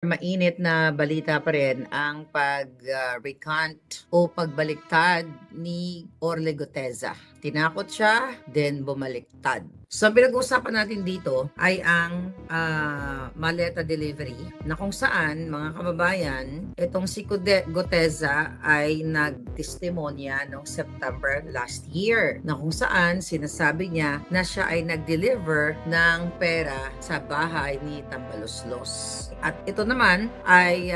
Mainit na balita pa rin ang recant o pagbaliktad ni Orle Guteza. Tinakot siya, then bumaliktad. So, ang pinag-uusapan natin dito ay ang maleta delivery na kung saan, mga kababayan, itong si Guteza ay nagtestimonya noong September last year na kung saan sinasabi niya na siya ay nag-deliver ng pera sa bahay ni Tambaloslos. At ito naman ay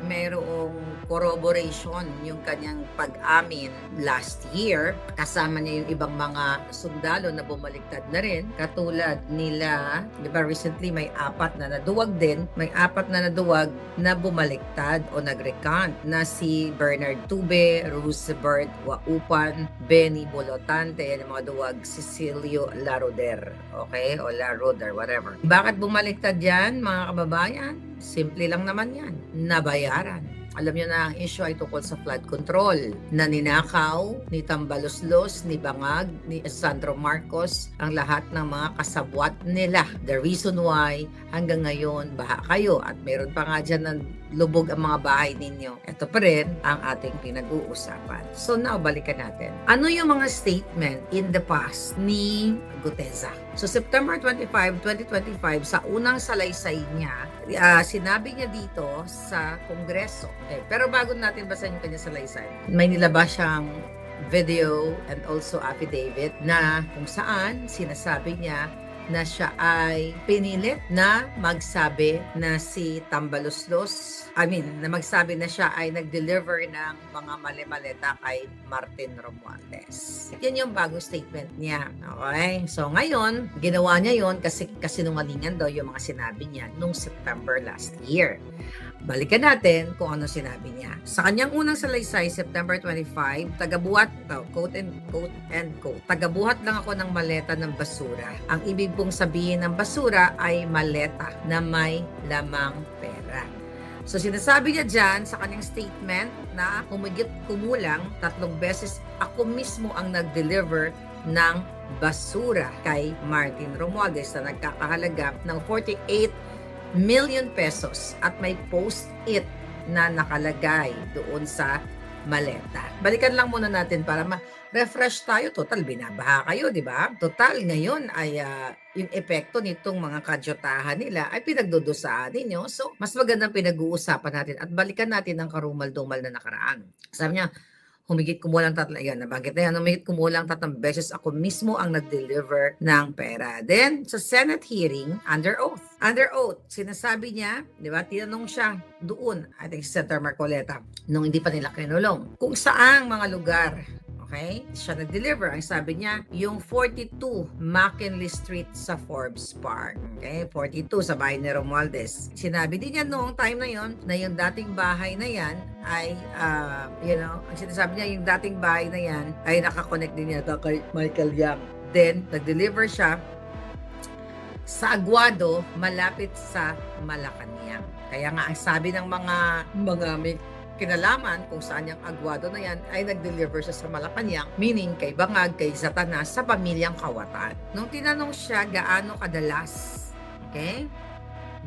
mayroong corroboration yung kanyang pag-amin last year. Kasama niya yung ibang mga sundalo na bumaliktad na rin. Katulad nila, di ba recently may 4 na naduwag din. May 4 na naduwag na bumaliktad o nag-recant na si Bernard Tube, Roosevelt Waupan, Benny Bolotante, yan ang mga duwag, Cecilio Laroder. Okay? O Laroder, whatever. Bakit bumaliktad yan, mga kababayan? Simple lang naman yan. Nabayaran. Alam niyo na ang issue ay tungkol sa flood control na ninakaw ni Tambaloslos, ni Bangag, ni Sandro Marcos ang lahat ng mga kasabwat nila. The reason why hanggang ngayon baha kayo at meron pa nga dyan ng lubog ang mga bahay ninyo. Ito pa rin ang ating pinag-uusapan. So now, balikan natin. Ano yung mga statement in the past ni Guteza? So September 25, 2025, sa unang salaysay niya, sinabi niya dito sa Kongreso. Okay, pero bago natin basahin yung kanya salaysay, may nilabas siyang video and also affidavit na kung saan sinasabi niya na siya ay pinilit na magsabi na si Tambaloslos, na magsabi na siya ay nag-deliver ng mga mali-maleta kay Martin Romualdez. Yan yung bagong statement niya. Okay? So ngayon, ginawa niya yon kasi kasinungalingan daw yung mga sinabi niya nung September last year. Balikan natin kung ano sinabi niya. Sa kanyang unang salaysay, September 25, tagabuhat, quote and quote, tagabuhat lang ako ng maleta ng basura. Ang ibig pong sabihin ng basura ay maleta na may lamang pera. So sinasabi niya dyan sa kanyang statement na humigit kumulang 3 beses ako mismo ang nag-deliver ng basura kay Martin Romualdez na nagkakahalaga ng 48 million pesos at may post-it na nakalagay doon sa maleta. Balikan lang muna natin para ma-refresh tayo. Total, binabaha kayo, di ba? Total, ngayon ay yung epekto nitong mga kadyotahan nila ay pinagdudusaan ninyo. So, mas magandang pinag-uusapan natin at balikan natin ang karumal-dumal na nakaraan. Sabi niya, humigit kumulang 3, yan, nabanggit na yan, humigit kumulang 3 beses ako mismo ang nag-deliver ng pera. Then, sa Senate hearing, under oath, sinasabi niya, di ba, tinanong siya doon, I think Senator Marcoleta, nung hindi pa nila kinulong, kung saang mga lugar, okay, siya nag-deliver. Ang sabi niya, yung 42 McKinley Street sa Forbes Park. Okay, 42 sa bahay ni Romualdez. Sinabi din niya noong time na yon na yung dating bahay na yan ay, ang sinasabi niya, yung dating bahay na yan ay nakakonect din niya kay Michael Yang. Then, nag-deliver siya sa Aguado, malapit sa Malacanang. Kaya nga, ang sabi ng mga may kinalaman kung saan yung Aguado na yan ay nag-deliver siya sa Malacanang, meaning kay Bangag, kay Satanas, sa pamilyang Kawatan. Nung tinanong siya gaano kadalas, okay?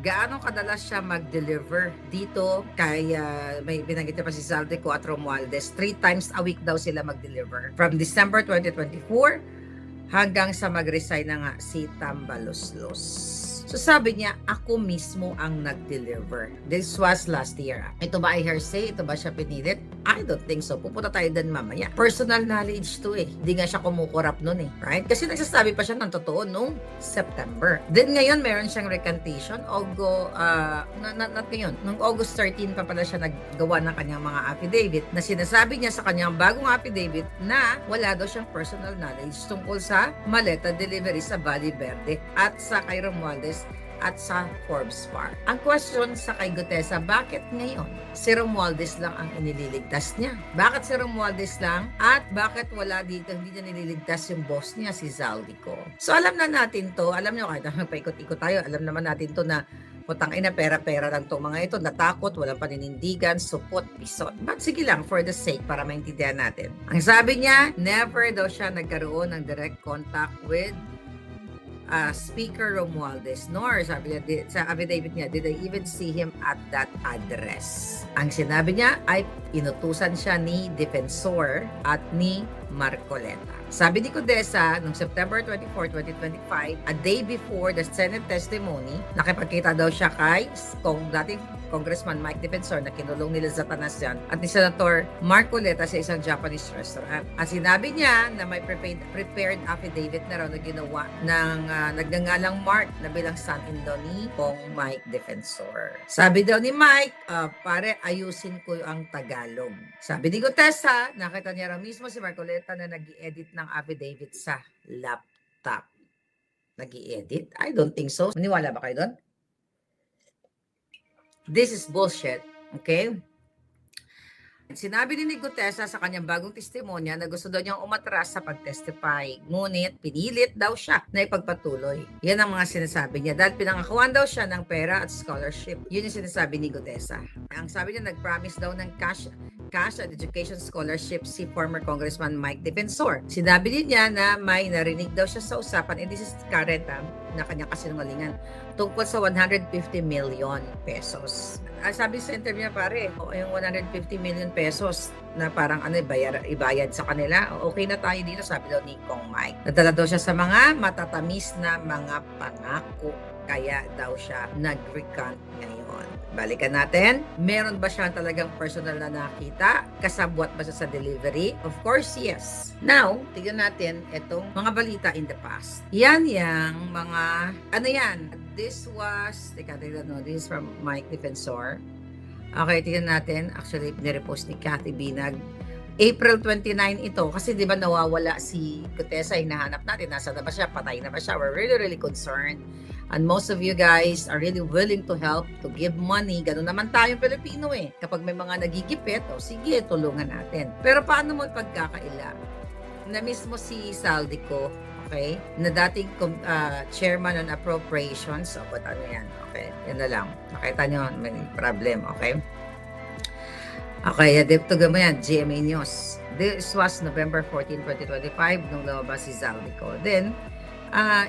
Gaano kadalas siya mag-deliver dito kay may binanggit pa si Zaldico at Romualdez. 3 times a week daw sila mag-deliver. From December 2024 hanggang sa mag-resign na nga si Tambaloslos. So sabi niya, ako mismo ang nag-deliver. This was last year. Ito ba ay hearsay? Ito ba siya pinilit? I don't think so. Pupunta tayo din mamaya. Personal knowledge to eh. Hindi nga siya kumukurap nun eh. Right? Kasi nagsasabi pa siya ng totoo nung September. Then ngayon, meron siyang recantation. Not ngayon. Nung August 13 pa pala siya naggawa ng kanyang mga affidavit na sinasabi niya sa kanyang bagong affidavit na wala daw siyang personal knowledge tungkol sa maleta delivery sa Valle Verde at sa kay Romualdez at sa Forbes Park. Ang question sa kay Guteza, bakit ngayon si Romualdez lang ang inililigtas niya? Bakit si Romualdez lang? At bakit wala dito, hindi niya nililigtas yung boss niya, si Zaldico? So alam na natin to, alam niyo kahit paikot-ikot tayo, alam naman natin to na putang ina, pera-pera lang to mga ito, natakot, walang paninindigan, supot, pisot. But sige lang, for the sake, para maintindihan natin. Ang sabi niya, never daw siya nagkaroon ng direct contact with Speaker Romualdez, nor sabi niya sa affidavit niya, did I even see him at that address. Ang sinabi niya ay inutusan siya ni Defensor at ni Marcoleta. Sabi ni Codesa, noong September 24, 2025, a day before the Senate testimony, nakipagkita daw siya kay dating Congressman Mike Defensor na kinulong nila sa Tanasyan at ni Senator Marcoleta sa isang Japanese restaurant. At sinabi niya na may prepared affidavit na raw na ginawa ng nagngangalang Mark na bilang son-in-law ni Kong Mike Defensor. Sabi daw ni Mike, pare, ayusin ko ang Tagalog. Sabi ni Gutesa, nakita niya raw mismo si Marcoleta na nag-i-edit ng affidavit sa laptop. Nag-i-edit? I don't think so. Maniwala ba kayo doon? This is bullshit. Okay? Sinabi din ni Gutesa sa kanyang bagong testimonya na gusto daw niyang umatras sa pag-testify. Ngunit pinilit daw siya na ipagpatuloy. Yan ang mga sinasabi niya dahil pinangakuan daw siya ng pera at scholarship. Yun yung sinasabi ni Gutesa. Ang sabi niya, nag-promise daw ng cash at education scholarship si former Congressman Mike Defensor. Sinabi din niya na may narinig daw siya sa usapan, and this is current na kanyang kasinungalingan, tungkol sa 150 million pesos. Sabi sa interview niya, pare, yung 150 million pesos na parang ibayad sa kanila, okay na tayo dito, sabi daw ni Kong Mike. Nadala daw siya sa mga matatamis na mga pangako, kaya daw siya nag-recant ngayon. Balikan natin, meron ba siya talagang personal na nakita? Kasabwat ba siya sa delivery? Of course, yes. Now, tignan natin itong mga balita in the past. Yan yung mga, this is from Mike Defensor. Okay, tignan natin. Actually, nirepost ni Kathy Binag. April 29 ito, kasi di ba nawawala si Gutesa, hinahanap natin, nasa na ba siya, patay na ba siya? We're really concerned. And most of you guys are really willing to help, to give money. Ganun naman tayong Pilipino eh. Kapag may mga nagigipit, sige, tulungan natin. Pero paano mo ipagkakaila? Na-miss mo si Saldico, okay? Na dating chairman on appropriations. O, ba't ano yan? Okay, yan na lang. Nakita nyo, may problem, okay? Okay, dito mo yan, GMA News. This was November 14, 2025, nung lumabas si Saldico. Then,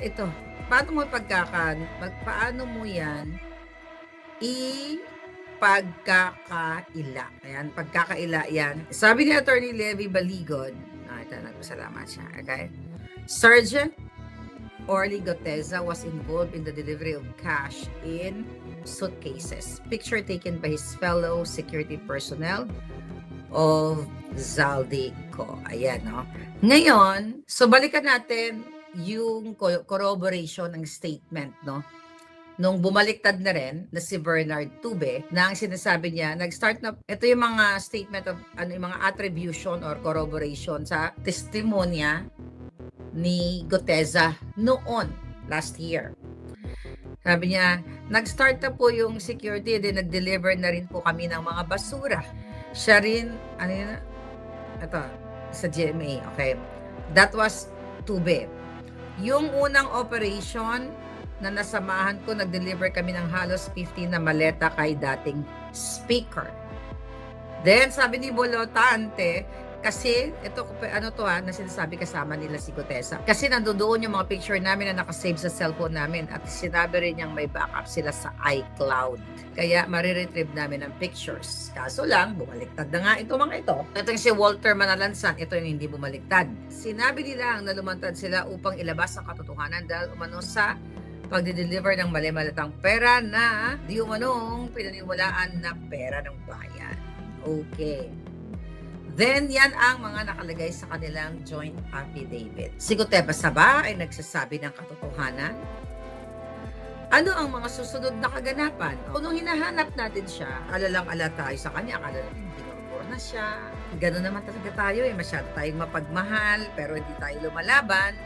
ito, paano mo yan ipagkakaila? Ayan, pagkakaila yan. Sabi ni Attorney Levy Baligod, ito, nagpasalamat siya, okay? Sergeant Orly Gutesa was involved in the delivery of cash in suitcases. Picture taken by his fellow security personnel of Zaldico. Ayan, no? Ngayon, so balikan natin yung corroboration ng statement, no? Nung bumaliktad na rin na si Bernard Tube, na ang sinasabi niya, nag-start na, ito yung mga statement of, yung mga attribution or corroboration sa testimonya ni Gutesa noon, last year. Sabi niya, nag-start na po yung security, then nag-deliver na rin po kami ng mga basura. Siya rin, ito, sa GMA, okay? That was Tube. Yung unang operation na nasamahan ko, nag-deliver kami ng halos 50 na maleta kay dating speaker. Then, sabi ni Bolotante, kasi, ito, na sinasabi kasama nila si Gutesa. Kasi nandoon yung mga picture namin na nakasave sa cellphone namin at sinabi rin niyang may backup sila sa iCloud. Kaya, mariretrieve namin ang pictures. Kaso lang, bumaliktad na nga ito mga ito. Ito yung si Walter Manalansan, ito yung hindi bumaliktad. Sinabi nila na lumantad sila upang ilabas ang katotohanan dahil umano sa pagde-deliver ng mali-malatang pera na di umanong pinaniwalaan na pera ng bayan. Okay. Then, yan ang mga nakalagay sa kanilang joint affidavit. Si Gutesa ba ay nagsasabi ng katotohanan? Ano ang mga susunod na kaganapan? Kung nung hinahanap natin siya, alalang-ala tayo sa kanya, akala natin binubur na siya. Gano'n naman talaga tayo eh, masyado tayong mapagmahal, pero hindi tayo lumalaban.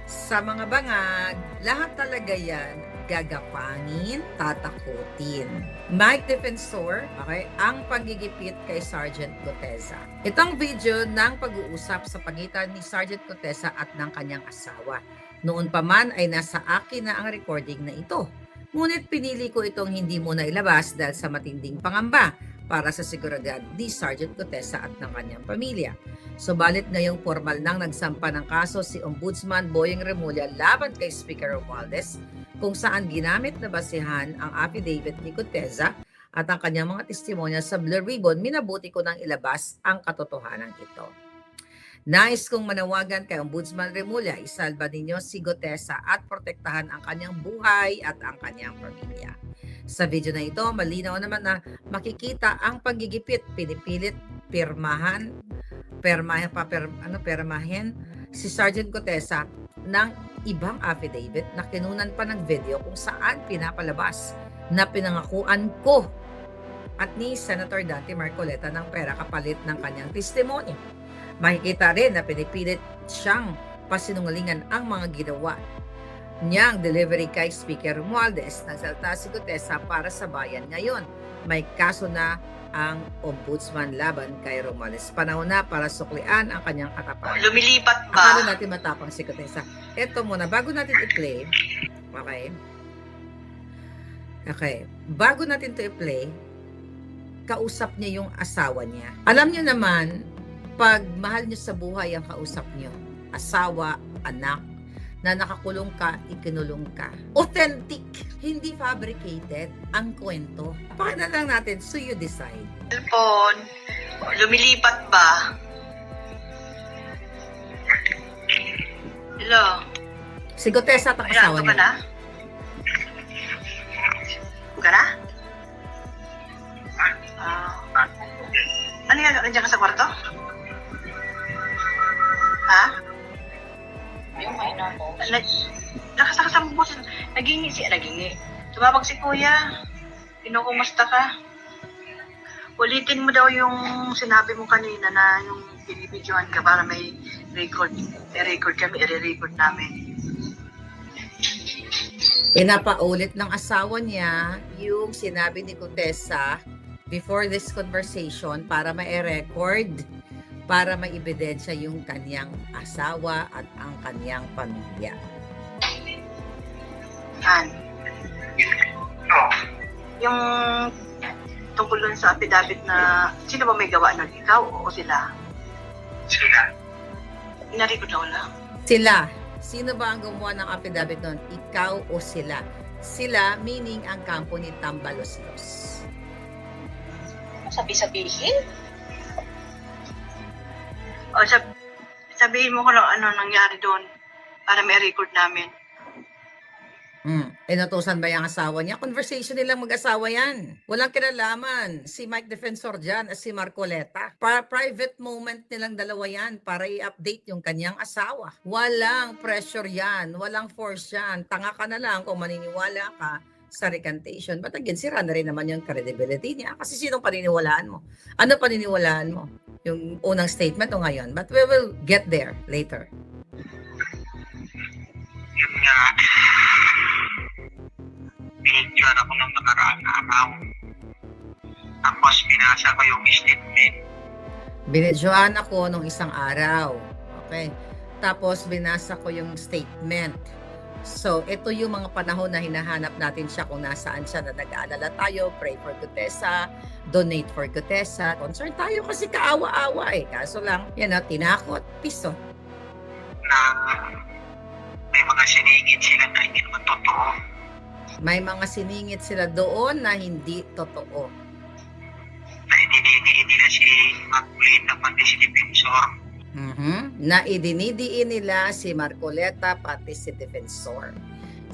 Sa mga bangag, lahat talaga yan gagapangin, tatakutin. Mike Defensor, okay, ang pagigipit kay Sergeant Gutesa. Itong video ng pag-uusap sa pagitan ni Sergeant Gutesa at ng kanyang asawa. Noon pa man ay nasa akin na ang recording na ito. Ngunit pinili ko itong hindi muna ilabas dahil sa matinding pangamba para sa seguridad ni Sergeant Gutesa at ng kanyang pamilya. Subalit ngayong formal nang nagsampa ng kaso si Ombudsman Boyeng Remulla laban kay Speaker Romualdez kung saan ginamit na basihan ang affidavit ni Guteza at ang kanyang mga testimonya sa Blue Ribbon, minabuti ko nang ilabas ang katotohanan ito. Nais kong manawagan kay Ombudsman Remulla, isalba ninyo si Guteza at protektahan ang kanyang buhay at ang kanyang pamilya. Sa video na ito, malinaw naman na makikita ang paggigipit, pinipilit permahin si Sergeant Guteza ng ibang affidavit na kinunan pa ng video kung saan pinapalabas na pinangakuan ko at ni Senator Dante Marcoleta ng pera kapalit ng kanyang testimonya. Makikita rin na pinipilit siyang pasinungalingan ang mga ginawa niyang delivery kay Speaker Romualdez. Nagsalita si Guteza para sa bayan. Ngayon, may kaso na ang Ombudsman laban kay Romualdez. Panahon na para suklian ang kanyang katapangan. Lumilipat ba? Akala natin matapang si Guteza. Ito muna, bago natin i-play, okay, bago natin to i-play, kausap niya yung asawa niya. Alam niyo naman, pag mahal niyo sa buhay ang kausap niyo, asawa, anak, na nakakulong ka, ikinulong ka. Authentic, hindi fabricated ang kwento. Pakinggan lang natin, so you decide. Cellphone. Lumilipat ba? Hello? Si Guteza at ang asawa Ayan, ka na? niya. Ka na? Ano yan? Nandiyan ka sa kwarto? Ha? Yung may nako. Nakasakasama mo siya. Nagingi. Tumawag si kuya. Kinukumusta ka? Ulitin mo daw yung sinabi mo kanina na yung binibidyohan ka para may record. May record kami, i-record namin. Pinapaulit ng asawa niya yung sinabi ni Guteza before this conversation para ma-record, para maibidensya yung kanyang asawa at ang kanyang pamilya. Yan. Yung tungkol dun sa affidavit na sino ba may gawa nun? Ikaw o sila? Sila. Narikod na wala. Sila. Sino ba ang gumawa ng affidavit nun? Ikaw o sila? Sila meaning ang kampo ni Tambaloslos. Sabi-sabihin? O sabihin mo ko lang ano nangyari doon para may record namin. Inutusan ba yung asawa niya? Conversation nilang mag-asawa yan. Walang kinalaman. Si Mike Defensor dyan at si Marcoleta. Private moment nilang dalawa yan para i-update yung kanyang asawa. Walang pressure yan. Walang force yan. Tanga ka na lang kung maniniwala ka sa recantation. But again, sira na rin naman yung credibility niya. Kasi sinong paniniwalaan mo? Ano paniniwalaan mo? Yung unang statement o ngayon? But we will get there later. Yun nga, binidyoan ako ng nakaraang araw. Tapos binasa ko yung statement. Binidyoan ako nung isang araw. Okay. Tapos binasa ko yung statement. So, ito yung mga panahon na hinahanap natin siya kung nasaan siya na nag-aalala tayo. Pray for Guteza, donate for Guteza. Concerned tayo kasi kaawa-awa eh. Kaso lang, tinakot, piso. Na may mga siningit sila na hindi naman totoo. May mga siningit sila doon na hindi totoo. Na idinidiin nila si Marcoleta pati si Defensor. Na idinidiin nila si Marcoleta pati si Defensor.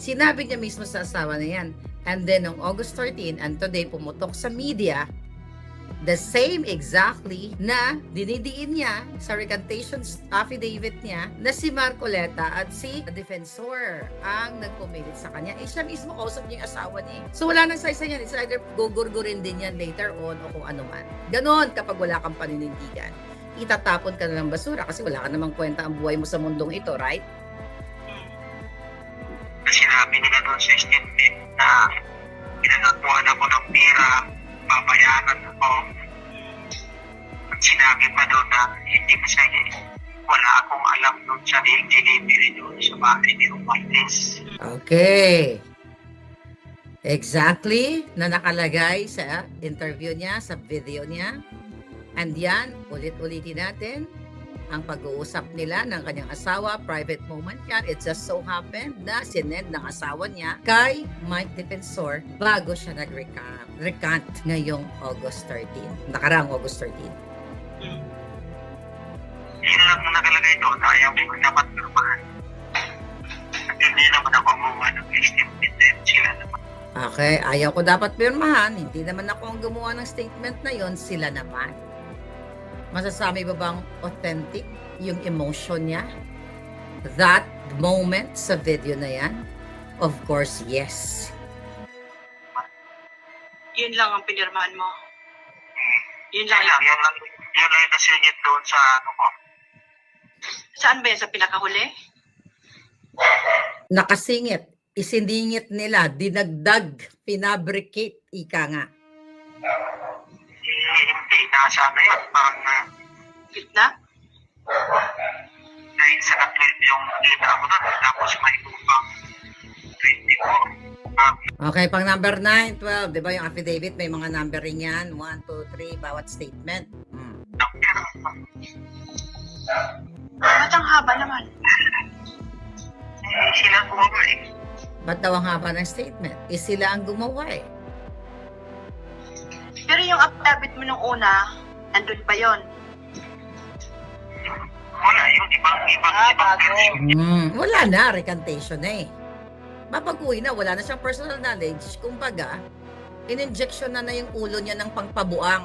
Sinabi niya mismo sa asawa na yan. And then, on August 13, and today, pumutok sa media, the same exactly na dinidiin niya sa recantation affidavit niya na si Marcoleta at si Defensor ang nagpumilit sa kanya. Siya mismo kausap niya yung asawa niya. So wala nang saysa yan. It's either gugurgurin din yan later on o kung ano man. Ganon kapag wala kang paninindigan. Itatapon ka na ng basura kasi wala ka namang kwenta ang buhay mo sa mundong ito, right? Sinabi nila doon sa statement na pinanakuan ako ng pera, babayaran ako. At sinabi pa doon na hindi masaya. Wala akong alam doon sa delivery doon sa bahay ni Romualdez. Okay. Exactly na nakalagay sa interview niya, sa video niya. And yan, ulit-ulitin natin, ang pag-uusap nila ng kanyang asawa, private moment yan. It just so happened na sinend ng asawa niya kay Mike Defensor bago siya nag-recant ngayong August 13. Nakaraang August 13. Yun lang nakalagay doon, ayaw ko dapat pirmahan. At hindi naman ako gumawa ng statement din sila naman. Okay, ayaw ko dapat pirmahan. Hindi naman ako ang gumawa ng statement na yon, sila naman. Masasabi ba bang authentic yung emotion niya? That moment sa video na yan? Of course, yes. Yun lang ang pinirmahan mo. Yun Yun lang. lang yung nasingit doon sa ano ko. Saan ba yan? Sa pinakahuli? Nakasingit, isindingit nila, dinagdag, pinabricate, ika nga. Hindi, nasa ano yun, parang Gitna? dahil sa na-12 yung kita ko doon, tapos may upang 24. Okay, pang number 9, 12, di ba yung affidavit, may mga numbering yan, 1, 2, 3, bawat statement. Pero, Ba't ang haba naman? sila gumawa eh. Ba't daw ang haba ng statement? Sila ang gumawa eh. Pero yung affidavit mo nung una, nandun pa yon. Wala, yung ibang bago. version. Wala na, recantation na eh. Mapaguwi na, wala na siyang personal knowledge. Kumbaga, in-injection na yung ulo niya ng pangpabuang.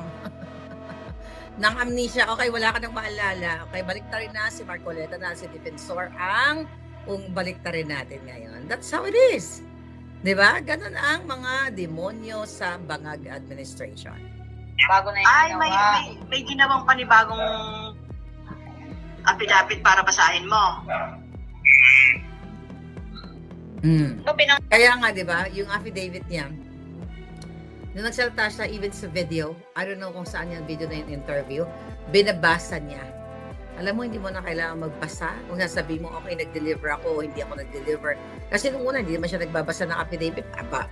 Nang amnesia, okay, wala ka nang maalala. Okay, baliktarin na si Marcoleta na si Defensor ang baliktarin natin ngayon. That's how it is. Di ba? Ganun ang mga demonyo sa Bangag Administration. Bago na yung Ay, ginawa. may ginawang panibagong affidavit para basahin mo. No, Kaya nga, di ba, yung affidavit niya, nung nagsalita siya even sa video, I don't know kung saan yung video na yung interview, binabasa niya. Alam mo, hindi mo na kailangan magbasa. Kung sasabihin mo, okay, nag-deliver ako, o hindi ako nag-deliver. Kasi nung una, hindi naman siya nagbabasa ng affidavit. Aba,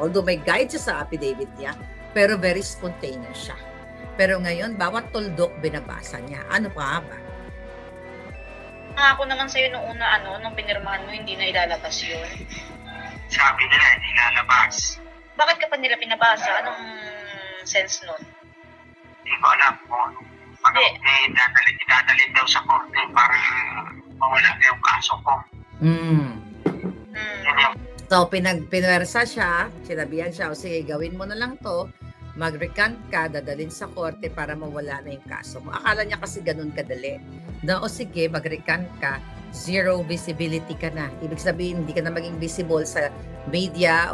although may guide siya sa affidavit niya, pero very spontaneous siya. Pero ngayon, bawat tuldok binabasa niya. Ano pa ba? Nangako naman sa'yo nung una, nung pinirmahan mo, hindi na ilalabas yun. Sabi nila, hindi lalabas. Bakit ka pa nila pinabasa? Anong sense nun? Hindi ko alam kung ano, dadalhin daw sa korte para mawala na yung kaso ko. Yun yung So, pinwersa siya, sinabihan siya, o sige, gawin mo na lang to, mag-recant ka, dadalhin sa korte para mawala na yung kaso mo. Akala niya kasi ganun kadali. Na, o sige, mag-recant ka, zero visibility ka na. Ibig sabihin, hindi ka na maging visible sa media o